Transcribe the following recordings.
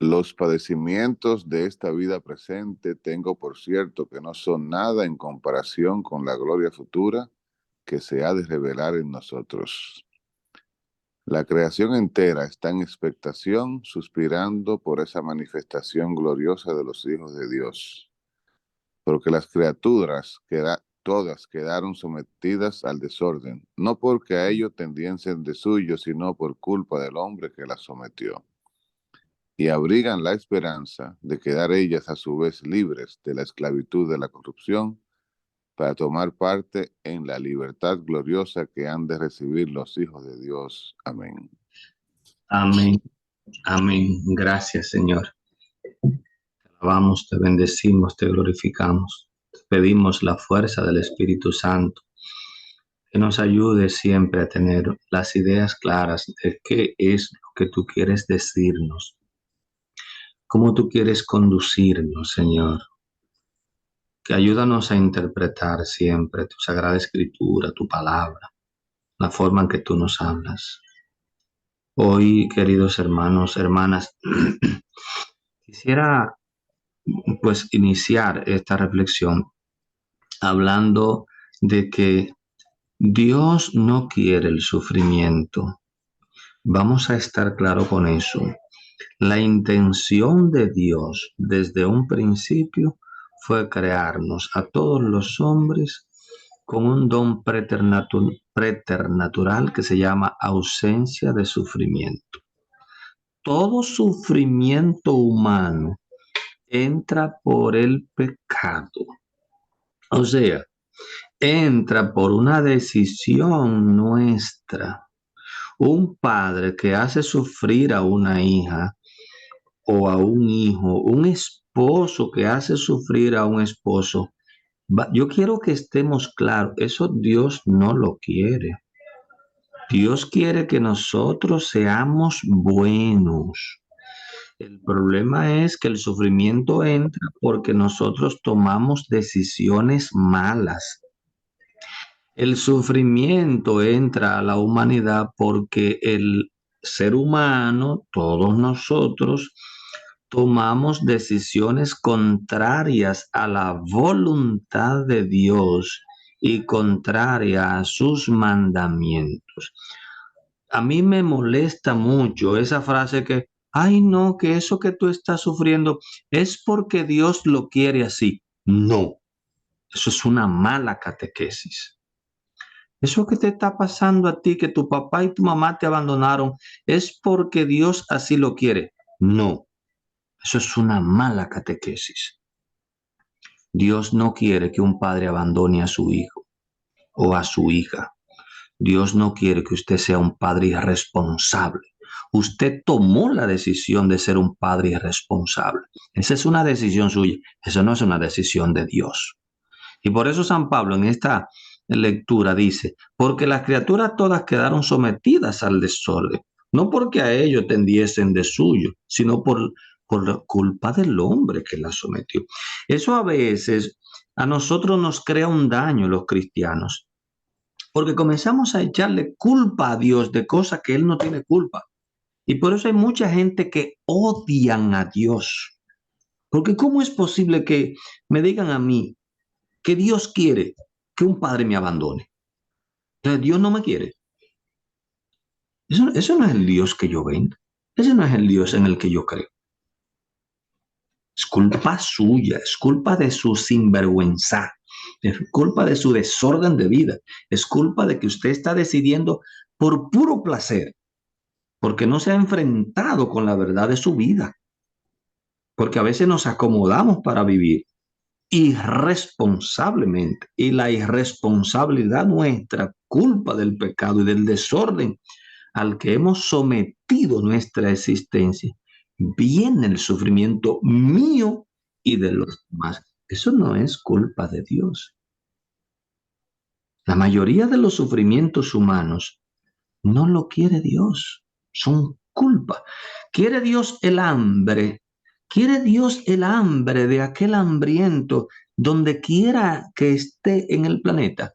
Los padecimientos de esta vida presente tengo por cierto que no son nada en comparación con la gloria futura que se ha de revelar en nosotros. La creación entera está en expectación, suspirando por esa manifestación gloriosa de los hijos de Dios, porque las criaturas todas quedaron sometidas al desorden, no porque a ello tendiesen de suyo, sino por culpa del hombre que las sometió, y abrigan la esperanza de quedar ellas a su vez libres de la esclavitud de la corrupción para tomar parte en la libertad gloriosa que han de recibir los hijos de Dios. Amén. Amén. Amén. Gracias, Señor. Te alabamos, te bendecimos, te glorificamos. Te pedimos la fuerza del Espíritu Santo que nos ayude siempre a tener las ideas claras de qué es lo que tú quieres decirnos, cómo tú quieres conducirnos, Señor. Que ayúdanos a interpretar siempre tu Sagrada Escritura, tu palabra, la forma en que tú nos hablas. Hoy, queridos hermanos, hermanas, quisiera pues iniciar esta reflexión hablando de que Dios no quiere el sufrimiento. Vamos a estar claro con eso. La intención de Dios desde un principio fue crearnos a todos los hombres con un don preternatural que se llama ausencia de sufrimiento. Todo sufrimiento humano entra por el pecado. O sea, entra por una decisión nuestra. Un padre que hace sufrir a una hija o a un hijo, un esposo que hace sufrir a un esposo, yo quiero que estemos claros, eso Dios no lo quiere. Dios quiere que nosotros seamos buenos. El problema es que el sufrimiento entra porque nosotros tomamos decisiones malas. El sufrimiento entra a la humanidad porque el ser humano, todos nosotros, tomamos decisiones contrarias a la voluntad de Dios y contraria a sus mandamientos. A mí me molesta mucho esa frase que, ay no, que eso que tú estás sufriendo es porque Dios lo quiere así. No, eso es una mala catequesis. Eso que te está pasando a ti, que tu papá y tu mamá te abandonaron, es porque Dios así lo quiere. No, eso es una mala catequesis. Dios no quiere que un padre abandone a su hijo o a su hija. Dios no quiere que usted sea un padre irresponsable. Usted tomó la decisión de ser un padre irresponsable. Esa es una decisión suya. Eso no es una decisión de Dios. Y por eso San Pablo en esta lectura dice, porque las criaturas todas quedaron sometidas al desorden, no porque a ellos tendiesen de suyo, sino por la culpa del hombre que las sometió. Eso a veces a nosotros nos crea un daño, los cristianos, porque comenzamos a echarle culpa a Dios de cosas que Él no tiene culpa. Y por eso hay mucha gente que odian a Dios. Porque ¿cómo es posible que me digan a mí que Dios quiere que un padre me abandone? Entonces, Dios no me quiere. Eso no es el Dios que yo ven. Ese no es el Dios en el que yo creo. Es culpa suya, es culpa de su sinvergüenza, es culpa de su desorden de vida, es culpa de que usted está decidiendo por puro placer, porque no se ha enfrentado con la verdad de su vida, porque a veces nos acomodamos para vivir irresponsablemente y la irresponsabilidad nuestra, culpa del pecado y del desorden al que hemos sometido nuestra existencia, viene el sufrimiento mío y de los demás. Eso no es culpa de Dios. La mayoría de los sufrimientos humanos no lo quiere Dios, son culpa. ¿Quiere Dios el hambre? ¿Quiere Dios el hambre de aquel hambriento donde quiera que esté en el planeta?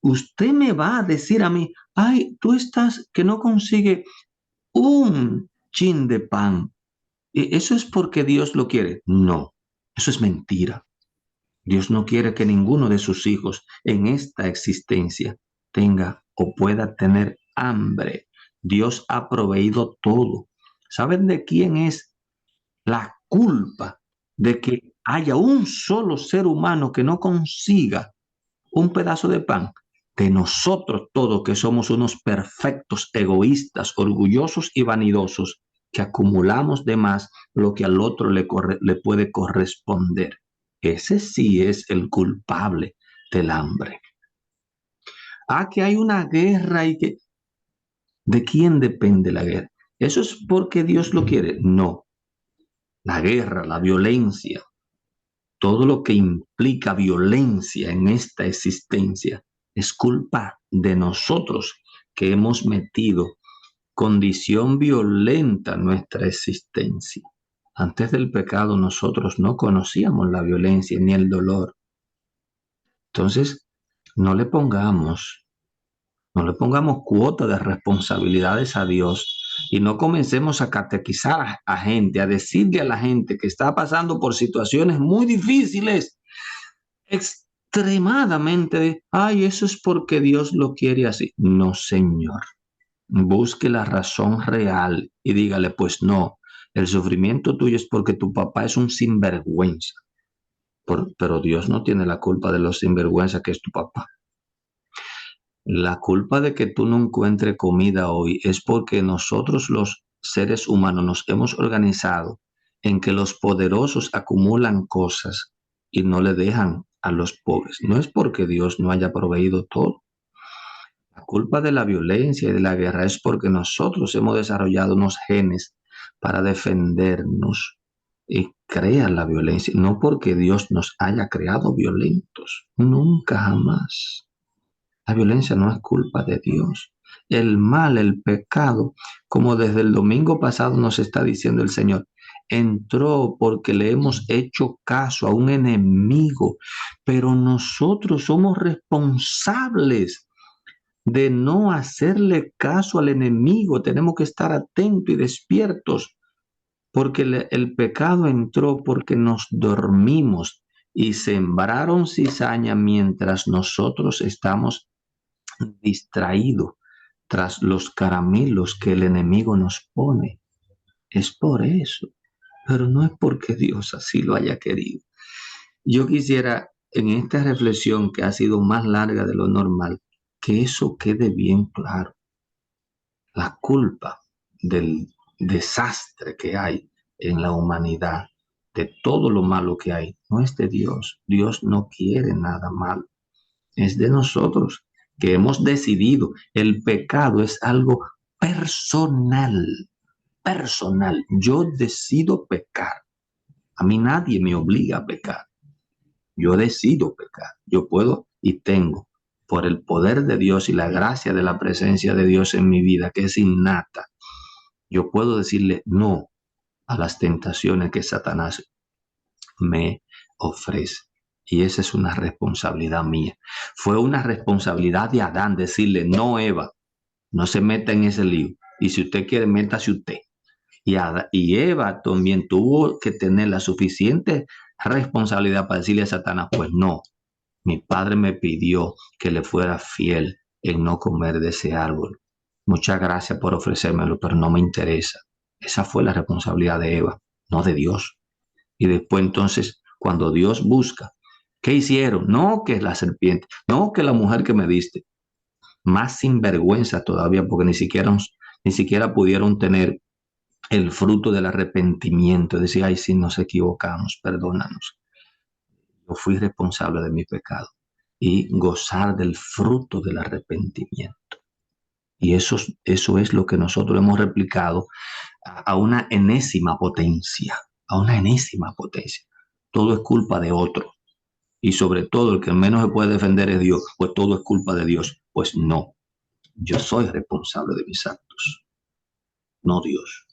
Usted me va a decir a mí, ay, tú estás que no consigue un chin de pan. ¿Eso es porque Dios lo quiere? No, eso es mentira. Dios no quiere que ninguno de sus hijos en esta existencia tenga o pueda tener hambre. Dios ha proveído todo. ¿Saben de quién es la culpa de que haya un solo ser humano que no consiga un pedazo de pan? De nosotros todos, que somos unos perfectos egoístas, orgullosos y vanidosos, que acumulamos de más lo que al otro le puede corresponder. Ese sí es el culpable del hambre. Que hay una guerra y que... ¿De quién depende la guerra? ¿Eso es porque Dios lo quiere? No. La guerra, la violencia, todo lo que implica violencia en esta existencia es culpa de nosotros, que hemos metido condición violenta en nuestra existencia. Antes del pecado nosotros no conocíamos la violencia ni el dolor. Entonces, no le pongamos, no le pongamos cuota de responsabilidades a Dios y no comencemos a catequizar a gente, a decirle a la gente que está pasando por situaciones muy difíciles, extremadamente, ay, eso es porque Dios lo quiere así. No, señor. Busque la razón real y dígale, pues no, el sufrimiento tuyo es porque tu papá es un sinvergüenza. Pero Dios no tiene la culpa de los sinvergüenza que es tu papá. La culpa de que tú no encuentres comida hoy es porque nosotros los seres humanos nos hemos organizado en que los poderosos acumulan cosas y no le dejan a los pobres. No es porque Dios no haya proveído todo. La culpa de la violencia y de la guerra es porque nosotros hemos desarrollado unos genes para defendernos y crear la violencia, no porque Dios nos haya creado violentos, nunca jamás. La violencia no es culpa de Dios. El mal, el pecado, como desde el domingo pasado nos está diciendo el Señor, entró porque le hemos hecho caso a un enemigo, pero nosotros somos responsables de no hacerle caso al enemigo. Tenemos que estar atentos y despiertos, porque el pecado entró porque nos dormimos y sembraron cizaña mientras nosotros estamos distraídos tras los caramelos que el enemigo nos pone. Es por eso, pero no es porque Dios así lo haya querido. Yo quisiera, en esta reflexión que ha sido más larga de lo normal, que eso quede bien claro. La culpa del desastre que hay en la humanidad, de todo lo malo que hay, no es de Dios. Dios no quiere nada malo. Es de nosotros que hemos decidido. El pecado es algo personal, personal. Yo decido pecar. A mí nadie me obliga a pecar. Yo decido pecar. Yo puedo y tengo, por el poder de Dios y la gracia de la presencia de Dios en mi vida, que es innata, yo puedo decirle no a las tentaciones que Satanás me ofrece. Y esa es una responsabilidad mía. Fue una responsabilidad de Adán decirle, no, Eva, no se meta en ese lío. Y si usted quiere, métase usted. Y Eva también tuvo que tener la suficiente responsabilidad para decirle a Satanás, pues no, mi padre me pidió que le fuera fiel en no comer de ese árbol. Muchas gracias por ofrecérmelo, pero no me interesa. Esa fue la responsabilidad de Eva, no de Dios. Y después entonces, cuando Dios busca, ¿qué hicieron? No que la serpiente, no que la mujer que me diste. Más sinvergüenza todavía, porque ni siquiera pudieron tener el fruto del arrepentimiento, decir, ay, sí, nos equivocamos, perdónanos. Yo fui responsable de mi pecado y gozar del fruto del arrepentimiento. Y eso es lo que nosotros hemos replicado a una enésima potencia, a una enésima potencia. Todo es culpa de otro. Y sobre todo el que menos se puede defender es Dios, pues todo es culpa de Dios. Pues no, yo soy responsable de mis actos, no Dios.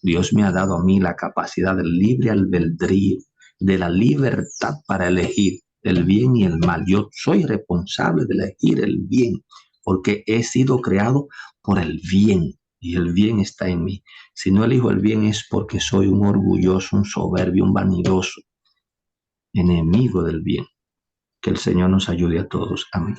Dios me ha dado a mí la capacidad del libre albedrío, de la libertad para elegir el bien y el mal. Yo soy responsable de elegir el bien, porque he sido creado por el bien. y el bien está en mí. Si no elijo el bien es porque soy un orgulloso, un soberbio, un vanidoso, enemigo del bien. Que el Señor nos ayude a todos. Amén.